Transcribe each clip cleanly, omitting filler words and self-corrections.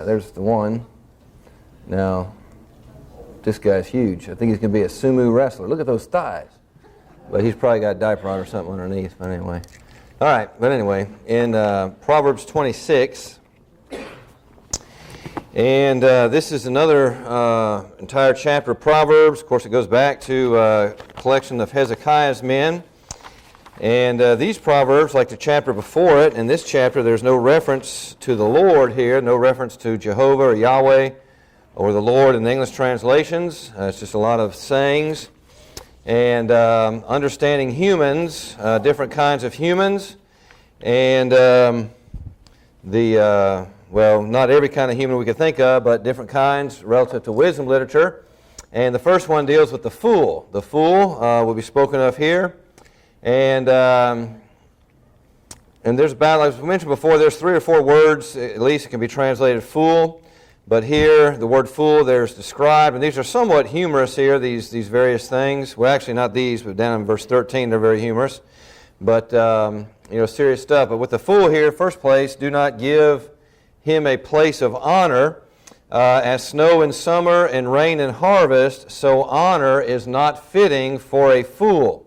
There's the one. Now, this guy's huge. I think he's going to be a sumo wrestler. Look at those thighs. But he's probably got a diaper on or something underneath. But anyway. All right. But anyway, in Proverbs 26, and this is another entire chapter of Proverbs. Of course, it goes back to a collection of Hezekiah's men. And these Proverbs, like the chapter before it, in this chapter there's no reference to the Lord here, no reference to Jehovah or Yahweh or the Lord in the English translations. It's just a lot of sayings. And understanding humans, different kinds of humans, and well, not every kind of human we could think of, but different kinds relative to wisdom literature. And the first one deals with the fool. The fool will be spoken of here. And there's about, as we mentioned before, there's 3 or 4 words, at least it can be translated fool. But here, the word fool, there's described, and these are somewhat humorous here, these various things. Well, actually not these, but down in verse 13, they're very humorous. But, serious stuff. But with the fool here, first place, do not give him a place of honor. As snow in summer and rain in harvest, so honor is not fitting for a fool.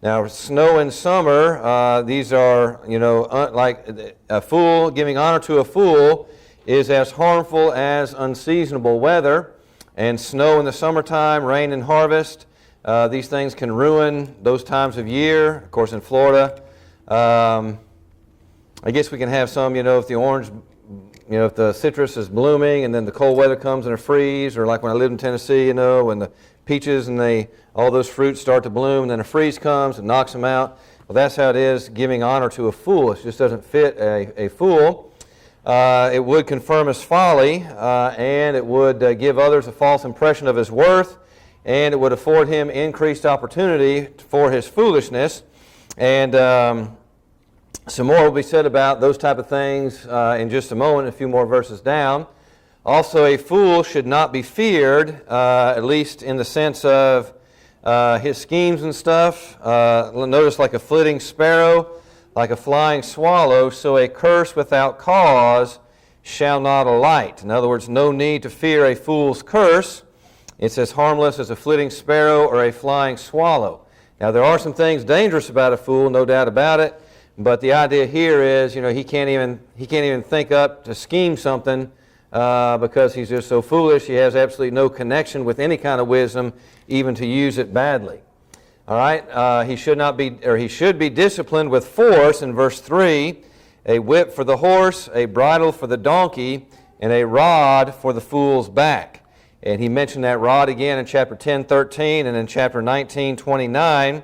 Now, snow in summer, these are, like a fool, giving honor to a fool is as harmful as unseasonable weather. And snow in the summertime, rain in harvest, these things can ruin those times of year. Of course, in Florida, I guess we can have some, if the orange, if the citrus is blooming and then the cold weather comes and a freeze, or like when I lived in Tennessee, when the peaches and all those fruits start to bloom, and then a freeze comes and knocks them out. Well, that's how it is giving honor to a fool. It just doesn't fit a fool. It would confirm his folly, and it would give others a false impression of his worth, and it would afford him increased opportunity for his foolishness. And some more will be said about those type of things in just a moment, a few more verses down. Also, a fool should not be feared, at least in the sense of his schemes and stuff. Notice, like a flitting sparrow, like a flying swallow, so a curse without cause shall not alight. In other words, no need to fear a fool's curse. It's as harmless as a flitting sparrow or a flying swallow. Now, there are some things dangerous about a fool, no doubt about it. But the idea here is, he can't even think up to scheme something. Because he's just so foolish, he has absolutely no connection with any kind of wisdom, even to use it badly. All right, he should be disciplined with force in verse 3, a whip for the horse, a bridle for the donkey, and a rod for the fool's back. And he mentioned that rod again in chapter 10:13 and in chapter 19:29.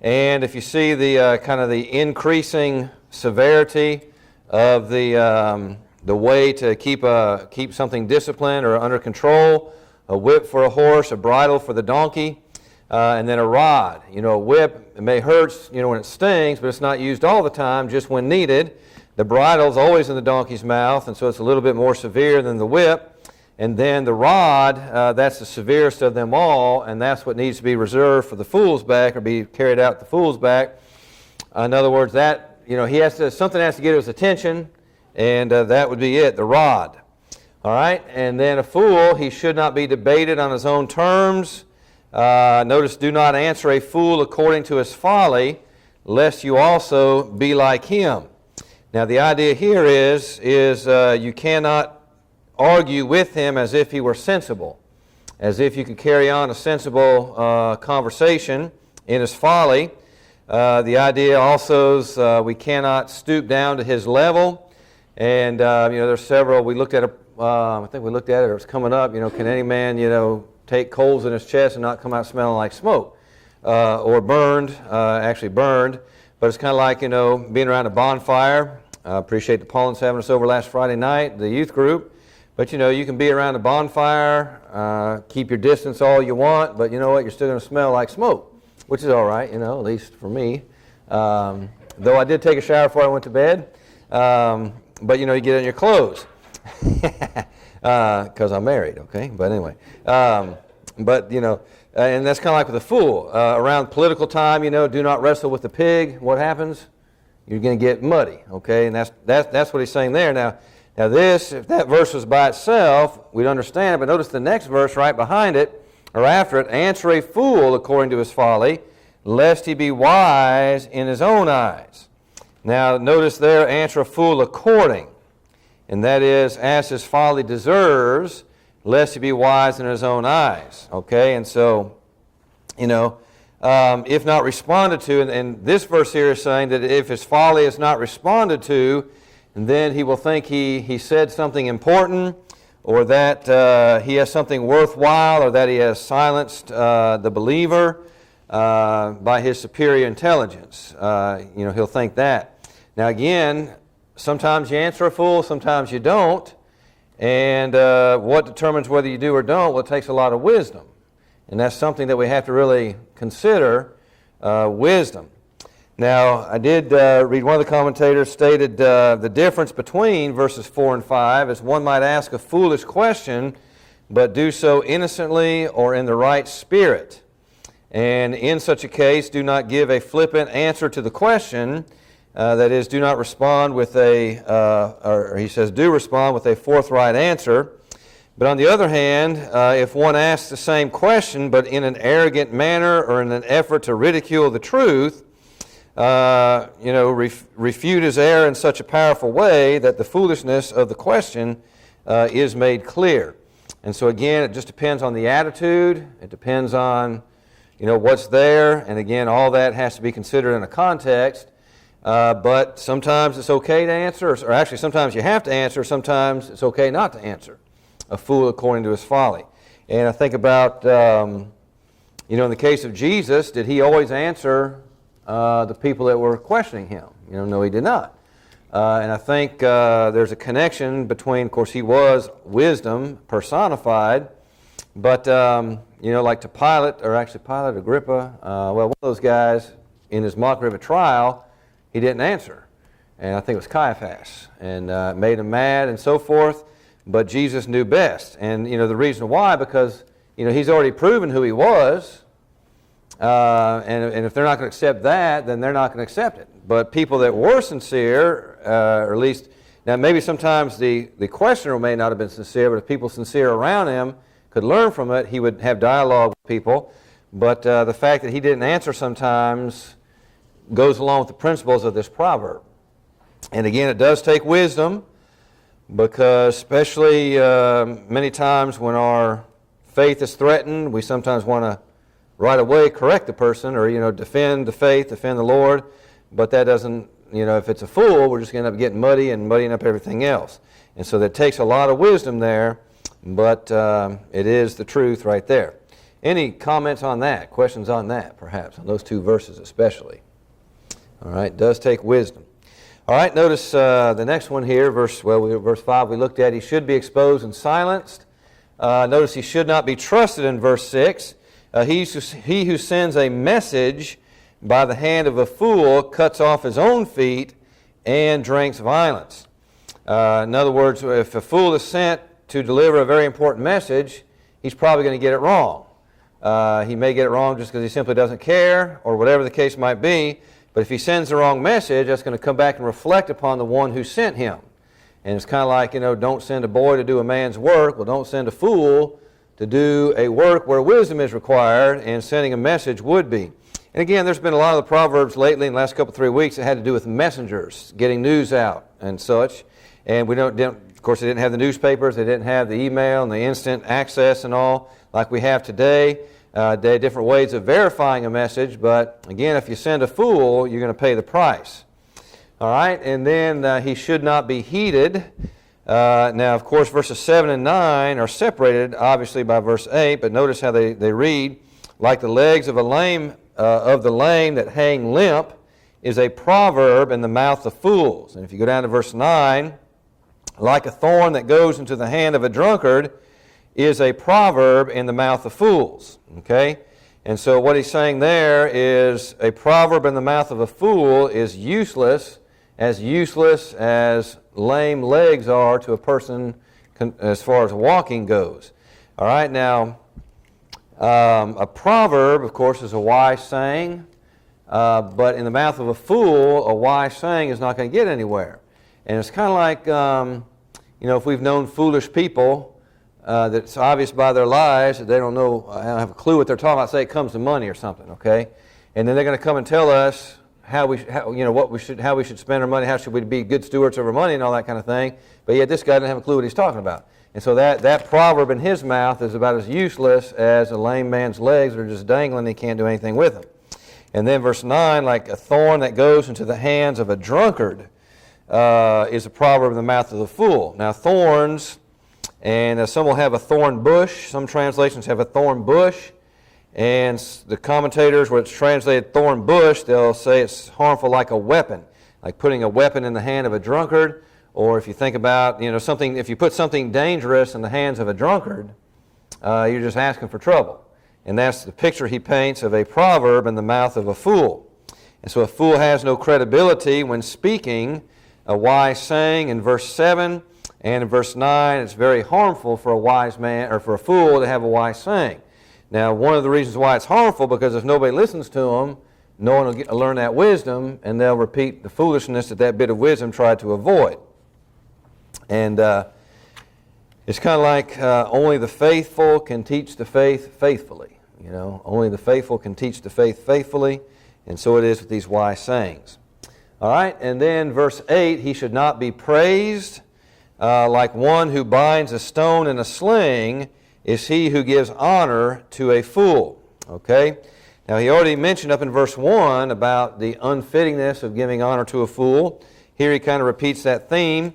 And if you see the kind of the increasing severity of the way to keep something disciplined or under control, a whip for a horse, a bridle for the donkey, and then a rod. A whip, it may hurt, when it stings, but it's not used all the time, just when needed. The bridle's always in the donkey's mouth, and so it's a little bit more severe than the whip. And then the rod, that's the severest of them all, and that's what needs to be reserved for the fool's back, or be carried out the fool's back. In other words, that, something has to get his attention, and that would be it, the rod. All right, and then a fool, he should not be debated on his own terms. Notice, do not answer a fool according to his folly, lest you also be like him. Now, the idea here is you cannot argue with him as if he were sensible, as if you could carry on a sensible conversation in his folly. The idea also is we cannot stoop down to his level. And, there's several, we looked at, I think we looked at it, or it's coming up, can any man, take coals in his chest and not come out smelling like smoke? Or actually burned. But it's kind of like, being around a bonfire. I appreciate the Paulins having us over last Friday night, the youth group. But, you can be around a bonfire, keep your distance all you want, but you know what, you're still going to smell like smoke, which is all right, at least for me. Though I did take a shower before I went to bed. But, you get in your clothes, because I'm married, okay? But anyway, and that's kind of like with a fool. Around political time, do not wrestle with the pig. What happens? You're going to get muddy, okay? And that's what he's saying there. Now, Now this, if that verse was by itself, we'd understand it, but notice the next verse right behind it, or after it, answer a fool according to his folly, lest he be wise in his own eyes. Now notice there, answer a fool according, and that is, as his folly deserves, lest he be wise in his own eyes. Okay, and so, if not responded to, and this verse here is saying that if his folly is not responded to, then he will think he said something important, or that he has something worthwhile, or that he has silenced the believer by his superior intelligence. He'll think that. Now again, sometimes you answer a fool, sometimes you don't, and what determines whether you do or don't? Well, it takes a lot of wisdom, and that's something that we have to really consider, wisdom. Now, I did read one of the commentators stated the difference between verses 4 and 5 is one might ask a foolish question, but do so innocently or in the right spirit. And in such a case, do not give a flippant answer to the question. That is, do not respond with or he says, do respond with a forthright answer. But on the other hand, if one asks the same question, but in an arrogant manner or in an effort to ridicule the truth, refute his error in such a powerful way that the foolishness of the question is made clear. And so again, it just depends on the attitude. It depends on, what's there. And again, all that has to be considered in a context. But sometimes it's okay to answer, or actually sometimes you have to answer, sometimes it's okay not to answer. A fool according to his folly. And I think about, in the case of Jesus, did he always answer the people that were questioning him? No, he did not. And I think there's a connection between, of course, he was wisdom personified, but, like to Pilate, Agrippa, one of those guys in his mockery of a trial, he didn't answer. And I think it was Caiaphas, and made him mad and so forth. But Jesus knew best. And, the reason why, because, he's already proven who he was. And if they're not going to accept that, then they're not going to accept it. But people that were sincere, or at least, now maybe sometimes the questioner may not have been sincere, but if people sincere around him could learn from it, he would have dialogue with people. But the fact that he didn't answer sometimes goes along with the principles of this proverb. And again, it does take wisdom, because especially many times when our faith is threatened, we sometimes want to right away correct the person, or defend the faith, defend the Lord. But that doesn't, if it's a fool, we're just going to end up getting muddy and muddying up everything else. And so that takes a lot of wisdom there, but it is the truth right there. Any comments on that? Questions on that, perhaps, on those two verses especially? All right, it does take wisdom. All right, notice the next one here, verse 5 we looked at. He should be exposed and silenced. Notice he should not be trusted in verse 6. He who sends a message by the hand of a fool cuts off his own feet and drinks violence. In other words, if a fool is sent to deliver a very important message, he's probably going to get it wrong. He may get it wrong just because he simply doesn't care, or whatever the case might be. But if he sends the wrong message, that's going to come back and reflect upon the one who sent him. And it's kind of like, don't send a boy to do a man's work. Well, don't send a fool to do a work where wisdom is required, and sending a message would be. And again, there's been a lot of the proverbs lately in the last 3 weeks that had to do with messengers, getting news out and such. And of course, they didn't have the newspapers, they didn't have the email and the instant access and all like we have today. There are different ways of verifying a message, but again, if you send a fool, you're going to pay the price. All right, and then he should not be heeded. Now, of course, verses 7 and 9 are separated, obviously, by verse 8, but notice how they read, like the legs of the lame that hang limp is a proverb in the mouth of fools. And if you go down to verse 9, like a thorn that goes into the hand of a drunkard is a proverb in the mouth of fools. Okay? And so what he's saying there is a proverb in the mouth of a fool is useless as lame legs are to a person as far as walking goes. All right, now, a proverb, of course, is a wise saying, but in the mouth of a fool, a wise saying is not going to get anywhere. And it's kind of like, if we've known foolish people that's obvious by their lives that they don't know, I don't have a clue what they're talking about, say it comes to money or something, okay? And then they're going to come and tell us how we should spend our money, how should we be good stewards of our money and all that kind of thing. But yet this guy doesn't have a clue what he's talking about. And so that proverb in his mouth is about as useless as a lame man's legs that are just dangling and he can't do anything with them. And then verse 9, like a thorn that goes into the hands of a drunkard is a proverb in the mouth of the fool. Now thorns, and some will have a thorn bush. Some translations have a thorn bush. And the commentators, where it's translated thorn bush, they'll say it's harmful like a weapon, like putting a weapon in the hand of a drunkard. Or if you think about, something, if you put something dangerous in the hands of a drunkard, you're just asking for trouble. And that's the picture he paints of a proverb in the mouth of a fool. And so a fool has no credibility when speaking a wise saying in verse 7, and in verse 9, it's very harmful for a wise man, or for a fool to have a wise saying. Now, one of the reasons why it's harmful, because if nobody listens to them, no one will learn that wisdom, and they'll repeat the foolishness that bit of wisdom tried to avoid. And it's kind of like only the faithful can teach the faith faithfully. Only the faithful can teach the faith faithfully, and so it is with these wise sayings. All right, and then verse 8, he should not be praised like one who binds a stone in a sling is he who gives honor to a fool. Okay? Now he already mentioned up in verse 1 about the unfittingness of giving honor to a fool. Here he kind of repeats that theme.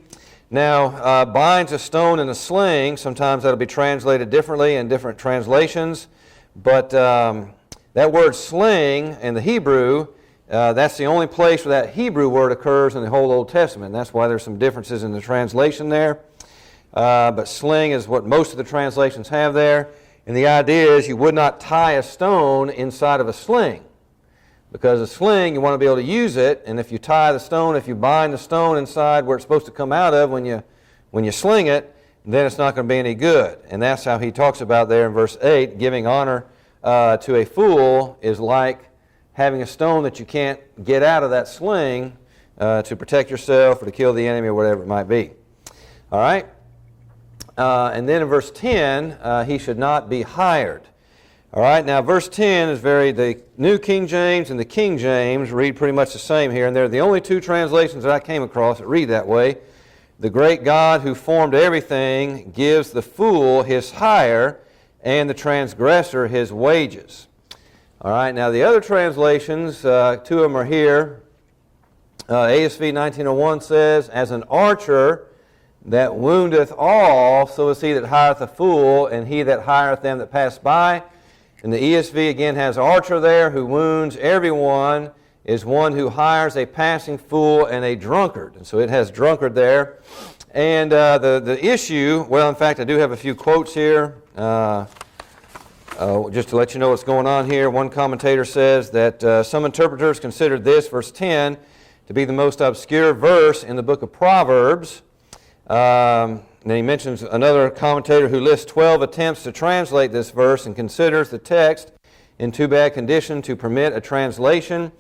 Now, binds a stone in a sling, sometimes that'll be translated differently in different translations, but that word sling in the Hebrew, that's the only place where that Hebrew word occurs in the whole Old Testament. That's why there's some differences in the translation there. But sling is what most of the translations have there. And the idea is you would not tie a stone inside of a sling. Because a sling, you want to be able to use it, and if you tie the stone, if you bind the stone inside where it's supposed to come out of when you sling it, then it's not going to be any good. And that's how he talks about there in verse 8, giving honor to a fool is like having a stone that you can't get out of that sling to protect yourself or to kill the enemy or whatever it might be. All right? And then in verse 10, he should not be hired. All right, now verse 10 is the New King James and the King James read pretty much the same here, and they're the only two translations that I came across that read that way. The great God who formed everything gives the fool his hire and the transgressor his wages. All right, now the other translations, two of them are here. ASV 1901 says, as an archer that woundeth all, so is he that hireth a fool, and he that hireth them that pass by. And the ESV again has archer there who wounds everyone is one who hires a passing fool and a drunkard. And so it has drunkard there. And the issue, well, in fact, I do have a few quotes here. Just to let you know what's going on here. One commentator says that some interpreters considered this, verse 10, to be the most obscure verse in the book of Proverbs. And he mentions another commentator who lists 12 attempts to translate this verse and considers the text in too bad condition to permit a translation.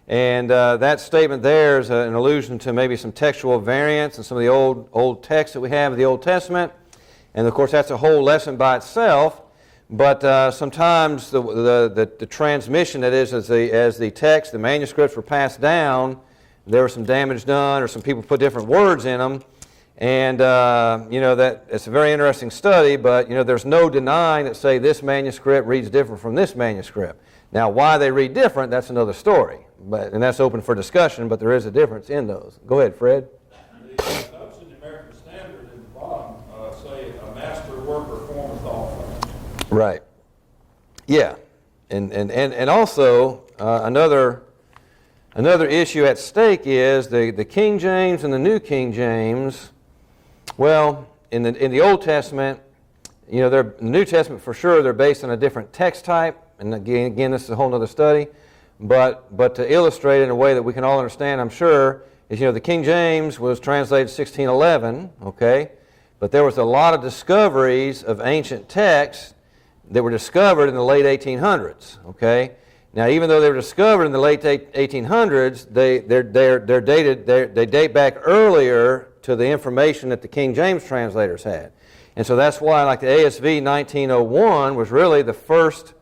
And that statement there is an allusion to maybe some textual variants in some of the old texts that we have of the Old Testament. And of course that's a whole lesson by itself. But sometimes the transmission, that is, as the text, the manuscripts were passed down, there was some damage done or some people put different words in them. And, that it's a very interesting study, but, there's no denying that, say, this manuscript reads different from this manuscript. Now, why they read different, that's another story. And that's open for discussion, but there is a difference in those. Go ahead, Fred. The notes in the American Standard in the bottom say, a master worker formeth all things. Right. Yeah. And also, another issue at stake is the King James and the New King James. Well, in the Old Testament, the New Testament for sure, they're based on a different text type. And again, this is a whole other study. But to illustrate it in a way that we can all understand, I'm sure, is, the King James was translated 1611, okay? But there was a lot of discoveries of ancient texts that were discovered in the late 1800s, okay? Now, even though they were discovered in the late 1800s, they date back earlier to the information that the King James translators had. And so that's why, like the ASV 1901 was really the first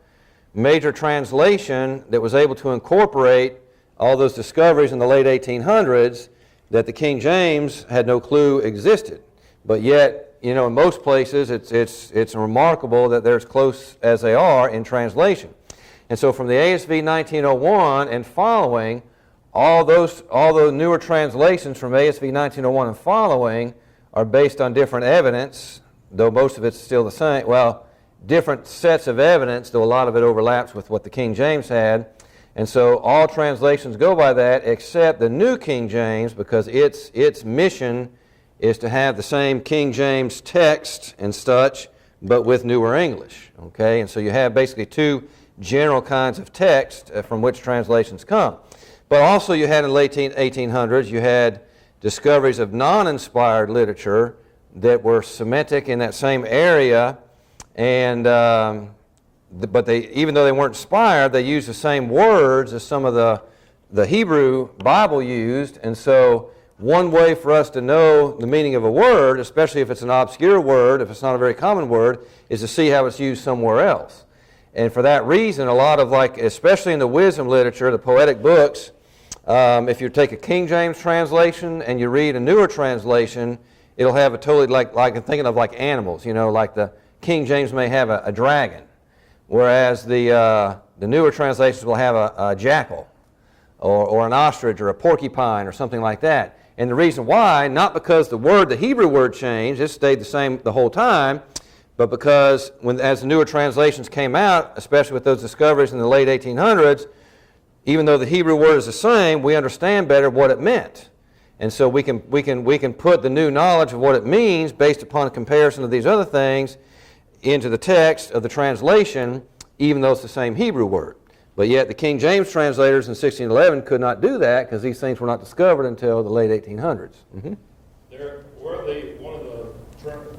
major translation that was able to incorporate all those discoveries in the late 1800s that the King James had no clue existed. But yet, you know, in most places, it's remarkable that they're as close as they are in translation. And so from the ASV 1901 and following, all those newer translations from ASV 1901 and following are based on different evidence, though most of it's still the same. Well, different sets of evidence, though a lot of it overlaps with what the King James had. And so all translations go by that except the New King James, because its mission is to have the same King James text and such, but with newer English. Okay, and so you have basically two general kinds of text from which translations come. But also you had in the late 1800s, you had discoveries of non-inspired literature that were Semitic in that same area, and but even though they weren't inspired, they used the same words as some of the Hebrew Bible used. And so one way for us to know the meaning of a word, especially if it's an obscure word, if it's not a very common word, is to see how it's used somewhere else. And for that reason, a lot of, like, especially in the wisdom literature, the poetic books, if you take a King James translation and you read a newer translation, it'll have a totally, like I'm thinking of like animals, you know, like the King James may have a dragon, whereas the newer translations will have a jackal or an ostrich or a porcupine or something like that. And the reason why, not because the Hebrew word changed, it stayed the same the whole time, but because as the newer translations came out, especially with those discoveries in the late 1800s, even though the Hebrew word is the same, we understand better what it meant. And so we can put the new knowledge of what it means based upon a comparison of these other things into the text of the translation, even though it's the same Hebrew word. But yet the King James translators in 1611 could not do that because these things were not discovered until the late 1800s. Mm-hmm. One of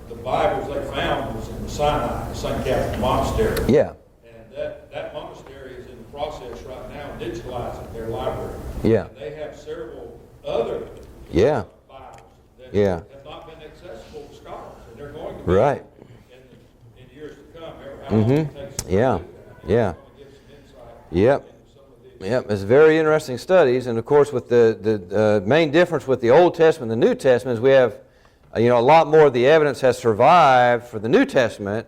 the Bibles they found was in Sinai, the St. Catherine Monastery. Yeah. And that monastery is in the process right now of digitalizing their library. Yeah. And they have several other Bibles that have not been accessible to scholars, and they're going to be right in years to come. How long it takes to do that. Yeah. Give some insight Yep. into some of these. Yep. It's very interesting studies, and of course, with the main difference with the Old Testament and the New Testament is we have, a lot more of the evidence has survived for the New Testament,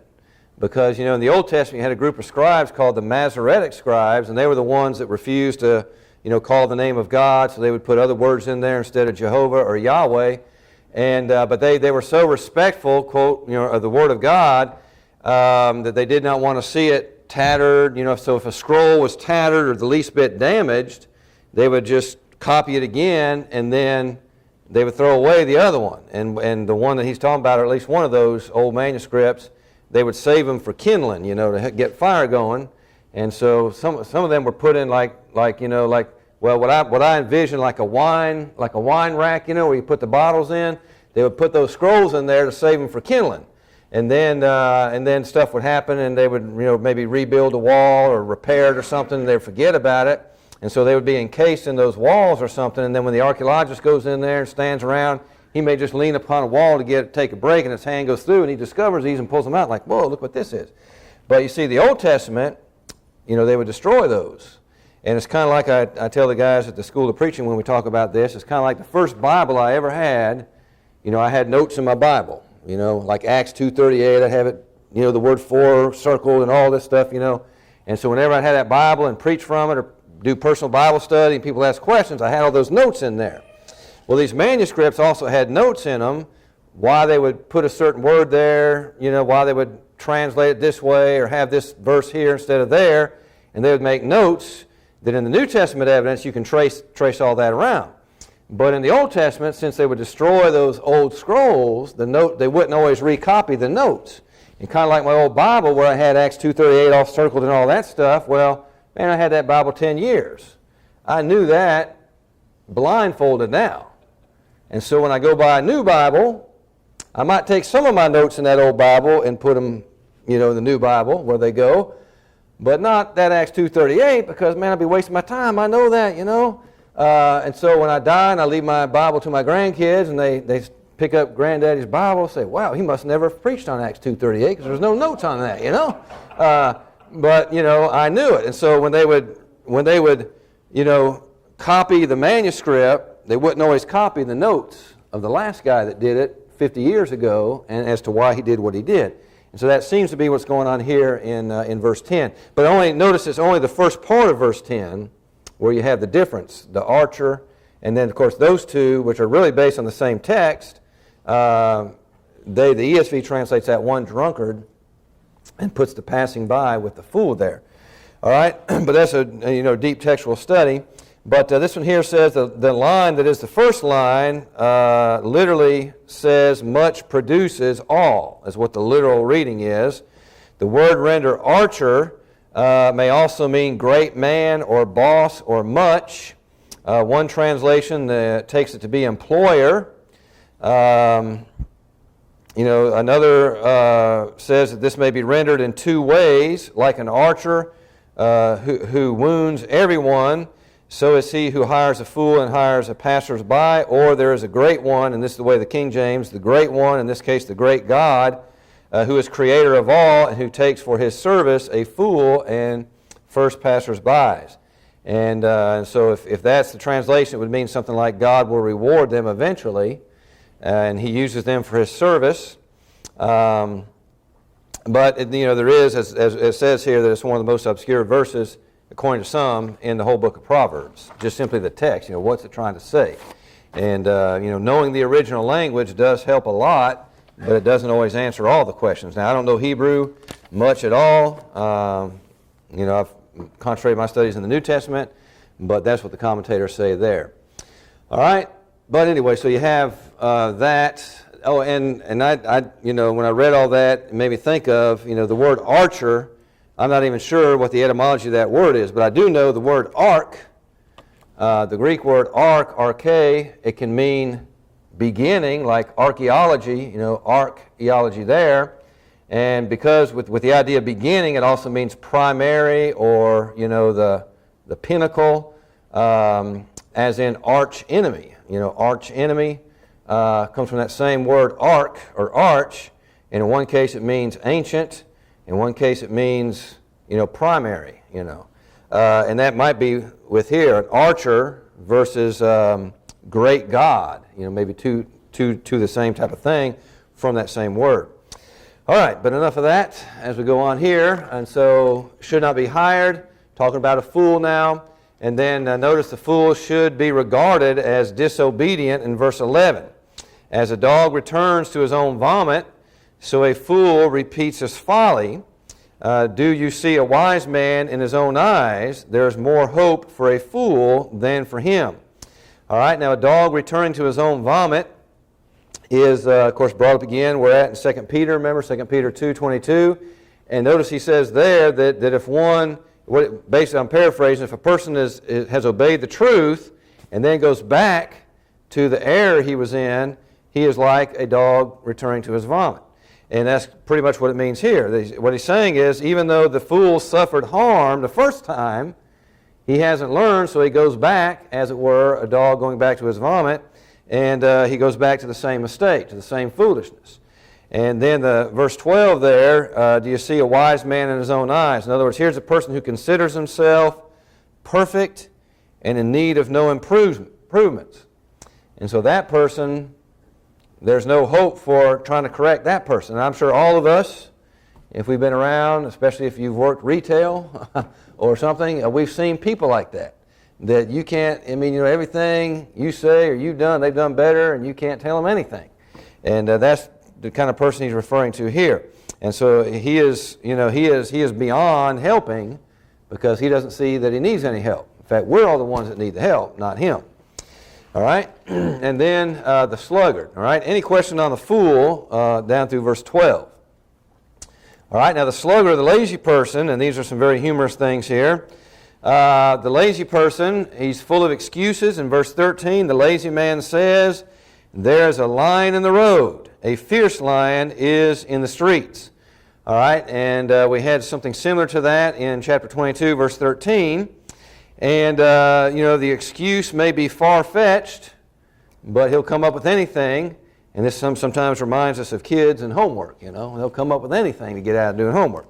because in the Old Testament you had a group of scribes called the Masoretic scribes, and they were the ones that refused to call the name of God, so they would put other words in there instead of Jehovah or Yahweh. And but they were so respectful, quote, of the Word of God, that they did not want to see it tattered. So if a scroll was tattered or the least bit damaged, they would just copy it again, and then they would throw away the other one. And the one that he's talking about, or at least one of those old manuscripts, they would save them for kindling, to get fire going. And so some of them were put in like what I envision like a wine rack, where you put the bottles in. They would put those scrolls in there to save them for kindling. And then stuff would happen, and they would maybe rebuild a wall or repair it or something, and they'd forget about it. And so they would be encased in those walls or something, and then when the archaeologist goes in there and stands around, he may just lean upon a wall to take a break, and his hand goes through, and he discovers these and pulls them out like, whoa, look what this is. But you see, the Old Testament, they would destroy those. And it's kind of like I tell the guys at the School of Preaching when we talk about this, it's kind of like the first Bible I ever had. I had notes in my Bible, like Acts 2:38, I have it, the word for circled and all this stuff, And so whenever I had that Bible and preach from it or do personal Bible study and people ask questions, I had all those notes in there. Well, these manuscripts also had notes in them, why they would put a certain word there, why they would translate it this way or have this verse here instead of there, and they would make notes that in the New Testament evidence you can trace all that around. But in the Old Testament, since they would destroy those old scrolls, they wouldn't always recopy the notes. And kind of like my old Bible where I had Acts 2:38 all circled and all that stuff, well, man, I had that Bible 10 years. I knew that blindfolded now. And so when I go buy a new Bible, I might take some of my notes in that old Bible and put them, in the new Bible where they go, but not that Acts 2:38, because, man, I'd be wasting my time. I know that, And so when I die and I leave my Bible to my grandkids and they pick up Granddaddy's Bible, say, wow, he must never have preached on Acts 2:38 because there's no notes on that, you know. But, you know, I knew it. And so when they would, you know, copy the manuscript, they wouldn't always copy the notes of the last guy that did it 50 years ago and as to why he did what he did. And so that seems to be what's going on here in verse 10. But notice it's only the first part of verse 10 where you have the difference, the archer, and then, of course, those two, which are really based on the same text, the ESV translates that one drunkard and puts the passing by with the fool there. All right, but that's a deep textual study. But this one here says the line that is the first line literally says much produces all, is what the literal reading is. The word rendered archer may also mean great man or boss or much. One translation takes it to be employer. Another says that this may be rendered in two ways, like an archer who wounds everyone, so is he who hires a fool and hires a passers-by, or there is a great one, and this is the way the King James, the great one, in this case the great God, who is creator of all and who takes for his service a fool and first passers-bys. And so if that's the translation, it would mean something like God will reward them eventually, and he uses them for his service. But there is, as it says here, that it's one of the most obscure verses, according to some, in the whole book of Proverbs. Just simply the text, what's it trying to say? And, knowing the original language does help a lot, but it doesn't always answer all the questions. Now, I don't know Hebrew much at all. I've concentrated my studies in the New Testament, but that's what the commentators say there. All right? But anyway, so you have that. Oh, and I when I read all that, it made me think of, the word archer. I'm not even sure what the etymology of that word is, but I do know the word ark, the Greek word arche, it can mean beginning, like archaeology, archaeology there. And because with the idea of beginning, it also means primary or, the pinnacle, as in arch enemy. Arch enemy comes from that same word ark or arch, and in one case it means ancient. In one case it means, primary, and that might be with here, an archer versus great God, maybe two the same type of thing from that same word. All right, but enough of that as we go on here. And so, should not be hired, talking about a fool now. And then notice the fool should be regarded as disobedient in verse 11. As a dog returns to his own vomit, so a fool repeats his folly. Do you see a wise man in his own eyes? There is more hope for a fool than for him. All right, now a dog returning to his own vomit is, of course, brought up again. We're at in 2 Peter, remember, 2 Peter 2:22. And notice he says there that if one, basically I'm paraphrasing, if a person has obeyed the truth and then goes back to the error he was in, he is like a dog returning to his vomit. And that's pretty much what it means here. What he's saying is, even though the fool suffered harm the first time, he hasn't learned, so he goes back, as it were, a dog going back to his vomit, and he goes back to the same mistake, to the same foolishness. And then the verse 12 there, do you see a wise man in his own eyes? In other words, here's a person who considers himself perfect and in need of no improvements. And so that person, there's no hope for trying to correct that person. And I'm sure all of us, if we've been around, especially if you've worked retail or something, we've seen people like that. That you can't, everything you say or you've done, they've done better, and you can't tell them anything. And that's the kind of person he's referring to here. And so he is beyond helping because he doesn't see that he needs any help. In fact, we're all the ones that need the help, not him. All right? And then the sluggard. All right? Any question on the fool down through verse 12? All right? Now the sluggard, the lazy person, and these are some very humorous things here. The lazy person, he's full of excuses. In verse 13, the lazy man says, there's a lion in the road. A fierce lion is in the streets. All right? And we had something similar to that in chapter 22, verse 13. And, the excuse may be far-fetched, but he'll come up with anything. And this sometimes reminds us of kids and homework. They'll come up with anything to get out of doing homework.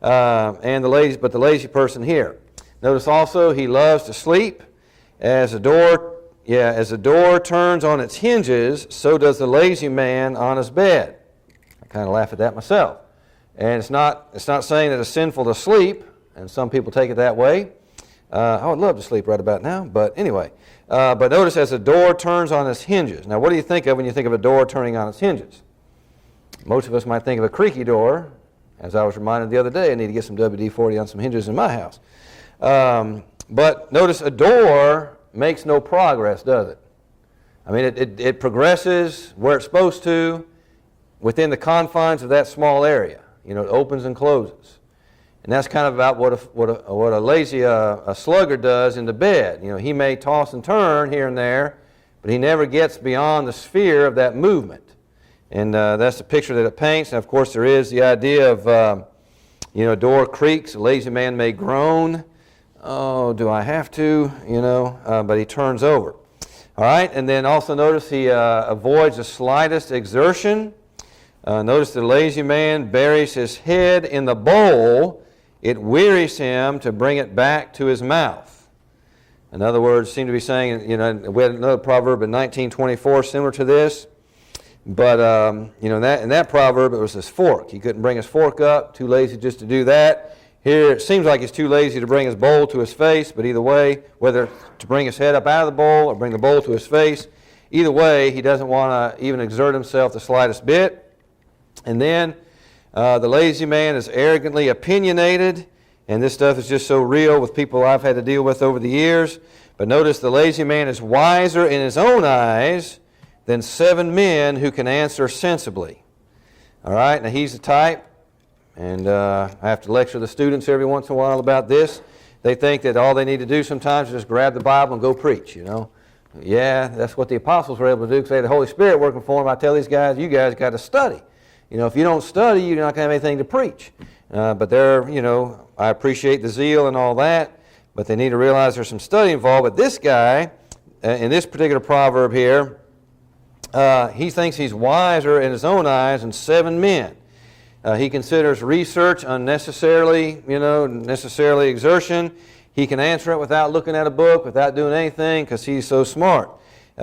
But the lazy person here. Notice also he loves to sleep. As a door turns on its hinges, so does the lazy man on his bed. I kind of laugh at that myself. And it's not saying that it's sinful to sleep, and some people take it that way. I would love to sleep right about now, but anyway. But notice as a door turns on its hinges. Now, what do you think of when you think of a door turning on its hinges? Most of us might think of a creaky door. As I was reminded the other day, I need to get some WD-40 on some hinges in my house. But notice a door makes no progress, does it? I mean, it progresses where it's supposed to within the confines of that small area. It opens and closes. And that's kind of about what a lazy sluggard does in the bed. He may toss and turn here and there, but he never gets beyond the sphere of that movement. And that's the picture that it paints. And of course, there is the idea of, a door creaks, a lazy man may groan. Oh, do I have to? But he turns over. All right, and then also notice he avoids the slightest exertion. Notice the lazy man buries his head in the bowl. It wearies him to bring it back to his mouth. In other words, seem to be saying, we had another proverb in 1924 similar to this. But, in that proverb, it was his fork. He couldn't bring his fork up, too lazy just to do that. Here, it seems like he's too lazy to bring his bowl to his face, but either way, whether to bring his head up out of the bowl or bring the bowl to his face, either way, he doesn't want to even exert himself the slightest bit. And then, the lazy man is arrogantly opinionated, and this stuff is just so real with people I've had to deal with over the years. But notice the lazy man is wiser in his own eyes than 7 men who can answer sensibly. All right, now he's the type, and I have to lecture the students every once in a while about this. They think that all they need to do sometimes is just grab the Bible and go preach, Yeah, that's what the apostles were able to do because they had the Holy Spirit working for them. I tell these guys, you guys got to study. If you don't study, you're not going to have anything to preach. But I appreciate the zeal and all that, but they need to realize there's some study involved. But this guy, in this particular proverb here, he thinks he's wiser in his own eyes than 7 men. He considers research unnecessarily exertion. He can answer it without looking at a book, without doing anything, because he's so smart.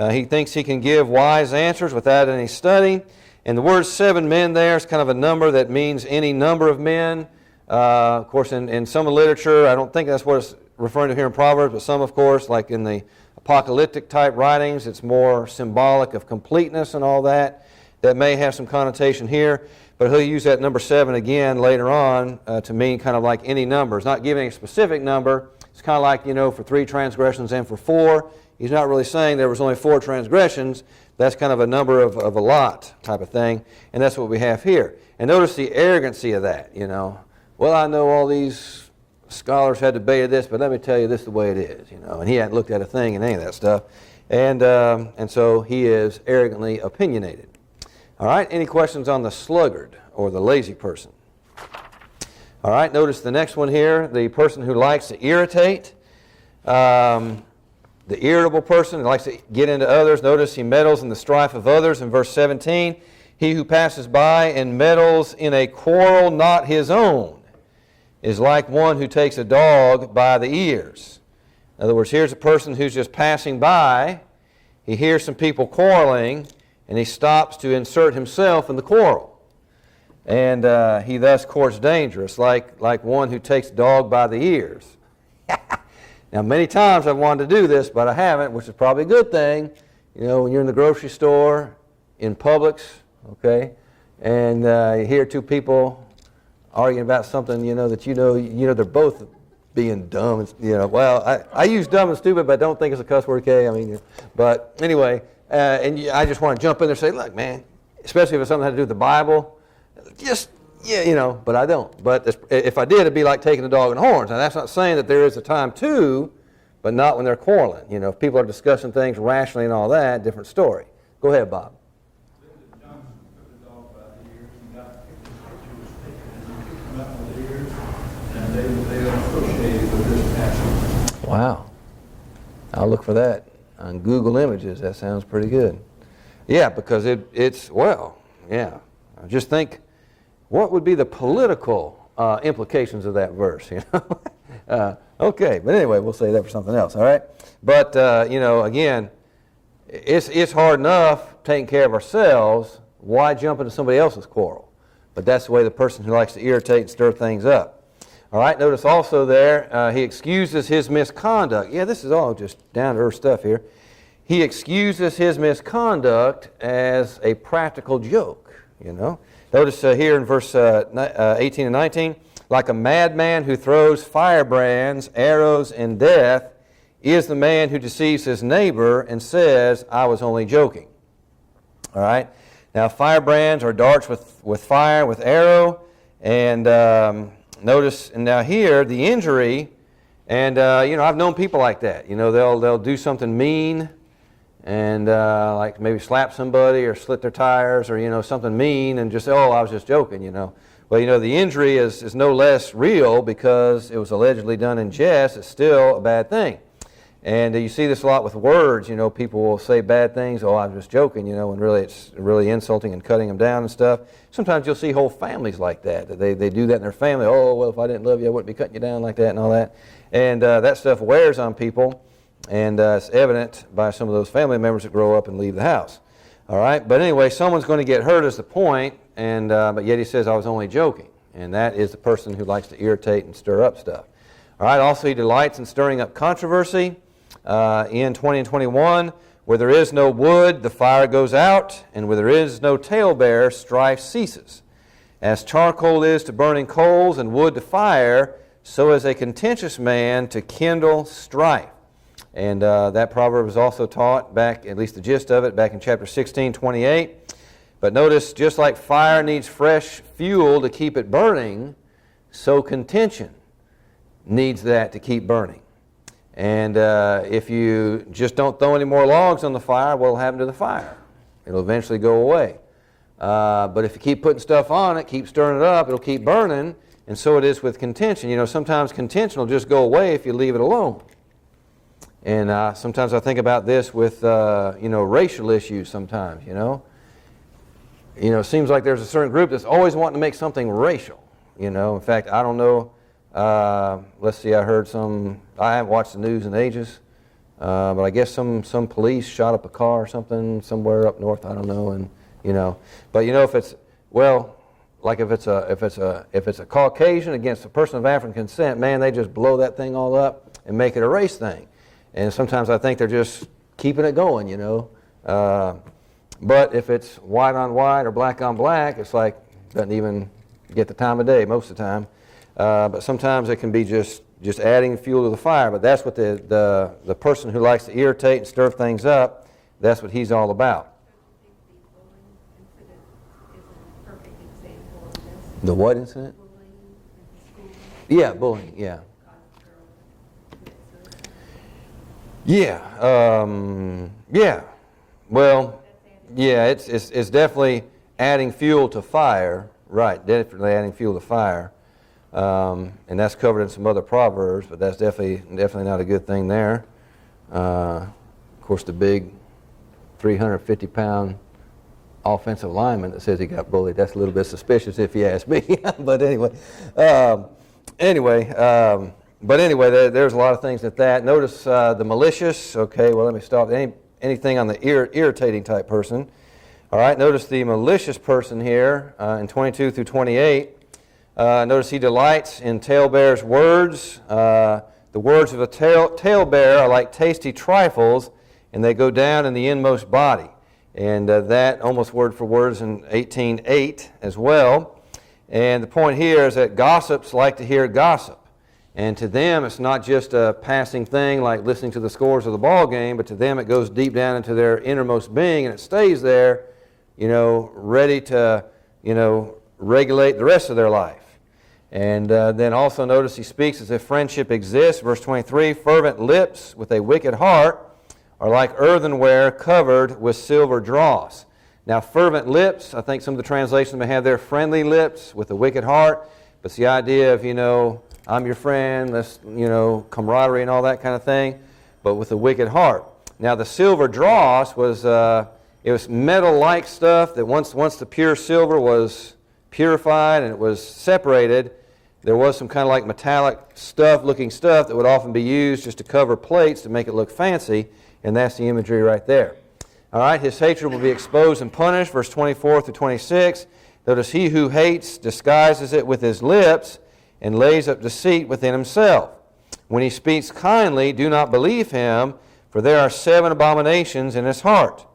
He thinks he can give wise answers without any study. And the word 7 men there is kind of a number that means any number of men. Of course, in some literature, I don't think that's what it's referring to here in Proverbs, but some, of course, like in the apocalyptic type writings, it's more symbolic of completeness and all that. That may have some connotation here, but he'll use that number 7 again later on to mean kind of like any number. It's not giving a specific number. It's kind of like, for 3 transgressions and for 4. He's not really saying there was only 4 transgressions. That's kind of a number of a lot type of thing, and that's what we have here. And notice the arrogancy of that, Well, I know all these scholars had debated this, but let me tell you this is the way it is, And he hadn't looked at a thing and any of that stuff. And so he is arrogantly opinionated. All right, any questions on the sluggard or the lazy person? All right, notice the next one here, the person who likes to irritate. The irritable person who likes to get into others. Notice he meddles in the strife of others in verse 17. He who passes by and meddles in a quarrel not his own is like one who takes a dog by the ears. In other words, here's a person who's just passing by. He hears some people quarreling, and he stops to insert himself in the quarrel. And he thus courts danger. It's like one who takes a dog by the ears. Now, many times I've wanted to do this, but I haven't, which is probably a good thing. When you're in the grocery store, in Publix, okay, and you hear 2 people arguing about something, that they're both being dumb. Well, I use dumb and stupid, but I don't think it's a cuss word, okay? But anyway, I just want to jump in there and say, look, man, especially if it's something that had to do with the Bible, but I don't. But if I did, it'd be like taking the dog and horns. Now, that's not saying that there is a time to, but not when they're quarreling. If people are discussing things rationally and all that, different story. Go ahead, Bob. Wow. I'll look for that on Google Images. That sounds pretty good. Yeah, because it's, well, yeah. Just think, what would be the political implications of that verse, you know? Okay, but anyway, we'll say that for something else, all right? But, you know, again, it's hard enough taking care of ourselves. Why jump into somebody else's quarrel? But that's the way the person who likes to irritate and stir things up. All right, notice also there, he excuses his misconduct. Yeah, this is all just down-to-earth stuff here. He excuses his misconduct as a practical joke, you know. Notice here in verse 18 and 19, like a madman who throws firebrands, arrows, and death is the man who deceives his neighbor and says, I was only joking. All right. Now, firebrands are darts with fire, with arrow. And notice, and now here, the injury, and, you know, I've known people like that. You know, they'll do something mean and like maybe slap somebody or slit their tires or, you know, something mean and just say, oh, I was just joking, you know. Well, you know, the injury is no less real because it was allegedly done in jest. It's still a bad thing. And you see this a lot with words. You know, people will say bad things, oh, I'm just joking, you know, and really it's really insulting and cutting them down and stuff. Sometimes you'll see whole families like that. They do that in their family. Oh, well, if I didn't love you, I wouldn't be cutting you down like that and all that. And that stuff wears on people, and it's evident by some of those family members that grow up and leave the house. All right, but anyway, someone's going to get hurt is the point, and but yet he says, I was only joking. And that is the person who likes to irritate and stir up stuff. All right, also he delights in stirring up controversy. In 20 and 21, where there is no wood, the fire goes out, and where there is no talebearer, strife ceases. As charcoal is to burning coals and wood to fire, so is a contentious man to kindle strife. And that proverb is also taught back, at least the gist of it, back in chapter 16, 28. But notice, just like fire needs fresh fuel to keep it burning, so contention needs that to keep burning. And if you just don't throw any more logs on the fire, what will happen to the fire? It'll eventually go away. But if you keep putting stuff on it, keep stirring it up, it'll keep burning. And so it is with contention. You know, sometimes contention will just go away if you leave it alone. And sometimes I think about this with, you know, racial issues sometimes, you know. You know, it seems like there's a certain group that's always wanting to make something racial, you know. In fact, I don't know. Let's see, I haven't watched the news in ages, but I guess some police shot up a car or something somewhere up north, I don't know, and, you know, but you know, if it's, well, like if it's a Caucasian against a person of African descent, man, they just blow that thing all up and make it a race thing. And sometimes I think they're just keeping it going, you know. But if it's white on white or black on black, it's like, doesn't even get the time of day most of the time. But sometimes it can be just adding fuel to the fire. But that's what the person who likes to irritate and stir things up, that's what he's all about. The what incident? Yeah, bullying, yeah. Yeah, yeah. Well, yeah, it's definitely adding fuel to fire. Right, definitely adding fuel to fire. And that's covered in some other proverbs, but that's definitely not a good thing there. Of course, the big 350-pound offensive lineman that says he got bullied, that's a little bit suspicious if you ask me. But anyway, there's a lot of things at that. Notice the malicious. Okay, well, let me stop. Anything on the irritating type person. All right, notice the malicious person here in 22 through 28. Notice he delights in talebearer's words. The words of a talebearer are like tasty trifles, and they go down in the inmost body. And that almost word for word is in 18:8 as well. And the point here is that gossips like to hear gossip. And to them, it's not just a passing thing like listening to the scores of the ball game, but to them it goes deep down into their innermost being, and it stays there, you know, ready to, you know, regulate the rest of their life. And then also notice he speaks as if friendship exists. Verse 23, fervent lips with a wicked heart are like earthenware covered with silver dross. Now, fervent lips, I think some of the translations may have there friendly lips with a wicked heart, but it's the idea of, you know, I'm your friend, let's, you know, camaraderie and all that kind of thing, but with a wicked heart. Now, the silver dross was It was metal-like stuff that once the pure silver was purified and it was separated, there was some kind of like metallic looking stuff that would often be used just to cover plates to make it look fancy, and that's the imagery right there. All right, his hatred will be exposed and punished, verse 24 through 26. Notice, he who hates disguises it with his lips and lays up deceit within himself. When he speaks kindly, do not believe him, for there are 7 abominations in his heart.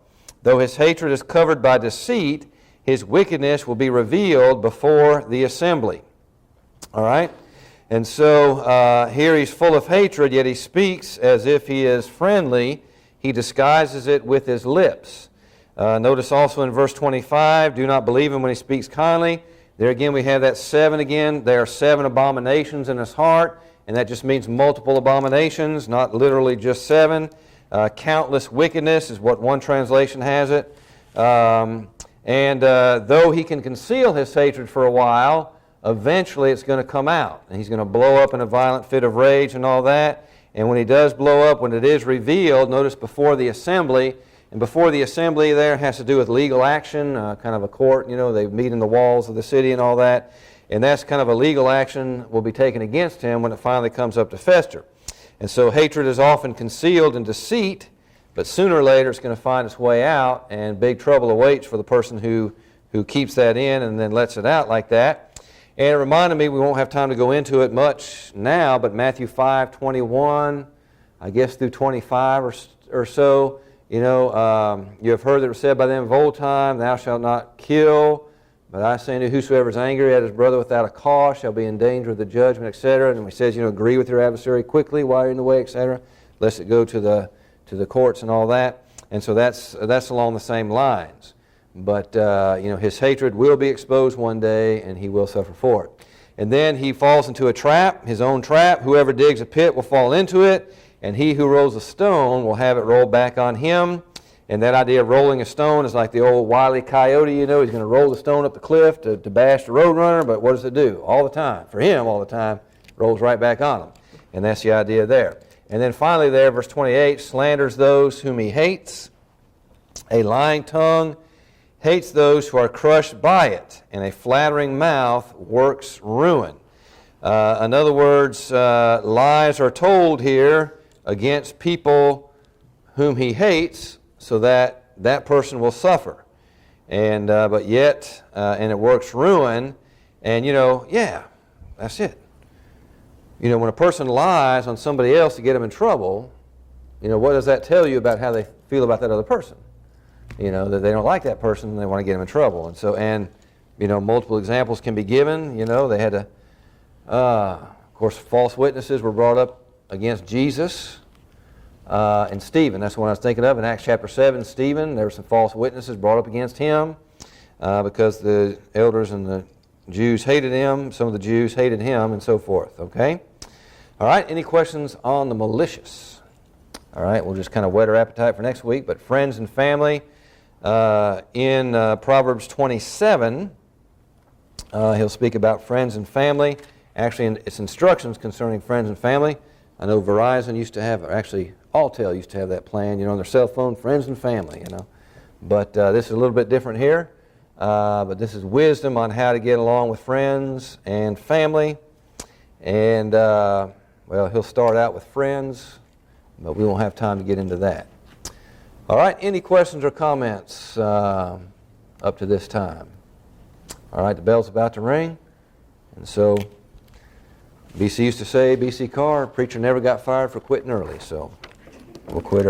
Though his hatred is covered by deceit, his wickedness will be revealed before the assembly. All right? And so here he's full of hatred, yet he speaks as if he is friendly. He disguises it with his lips. Notice also in verse 25, do not believe him when he speaks kindly. There again we have that 7 again. There are 7 abominations in his heart, and that just means multiple abominations, not literally just 7. Countless wickedness is what one translation has it. And though he can conceal his hatred for a while, eventually it's going to come out. And he's going to blow up in a violent fit of rage and all that. And when he does blow up, when it is revealed, notice before the assembly, and before the assembly there has to do with legal action, kind of a court, they meet in the walls of the city and all that. And that's kind of a legal action will be taken against him when it finally comes up to fester. And so hatred is often concealed in deceit, but sooner or later it's going to find its way out, and big trouble awaits for the person who keeps that in and then lets it out like that. And it reminded me, we won't have time to go into it much now, but Matthew 5:21, I guess through 25 or so, you have heard that it was said by them of old time, thou shalt not kill. But I say unto you, whosoever is angry at his brother without a cause shall be in danger of the judgment, etc. And he says, agree with your adversary quickly while you're in the way, etc., lest it go to the courts and all that. And so that's along the same lines. But his hatred will be exposed one day, and he will suffer for it. And then he falls into a trap, his own trap. Whoever digs a pit will fall into it, and he who rolls a stone will have it rolled back on him. And that idea of rolling a stone is like the old Wile E. Coyote, he's going to roll the stone up the cliff to bash the road runner, but what does it do? All the time, for him all the time, rolls right back on him. And that's the idea there. And then finally there, verse 28, slanders those whom he hates. A lying tongue hates those who are crushed by it, and a flattering mouth works ruin. In other words, lies are told here against people whom he hates, so that that person will suffer. And but yet, and it works ruin, and that's it. When a person lies on somebody else to get them in trouble, what does that tell you about how they feel about that other person? That they don't like that person and they want to get them in trouble. And so, multiple examples can be given. They had to, of course, false witnesses were brought up against Jesus. And Stephen, that's the one I was thinking of. In Acts chapter 7, Stephen, there were some false witnesses brought up against him because the elders and the Jews hated him. Some of the Jews hated him and so forth. Okay? All right, any questions on the malicious? All right, we'll just kind of whet our appetite for next week. But friends and family, in Proverbs 27, he'll speak about friends and family. Actually, it's instructions concerning friends and family. I know Verizon used to have, or actually Alltel used to have that plan, on their cell phone, friends and family, But this is a little bit different here. But this is wisdom on how to get along with friends and family. And, he'll start out with friends, but we won't have time to get into that. All right, any questions or comments up to this time? All right, the bell's about to ring. And so BC used to say, BC Carr, preacher never got fired for quitting early, so we'll quit early.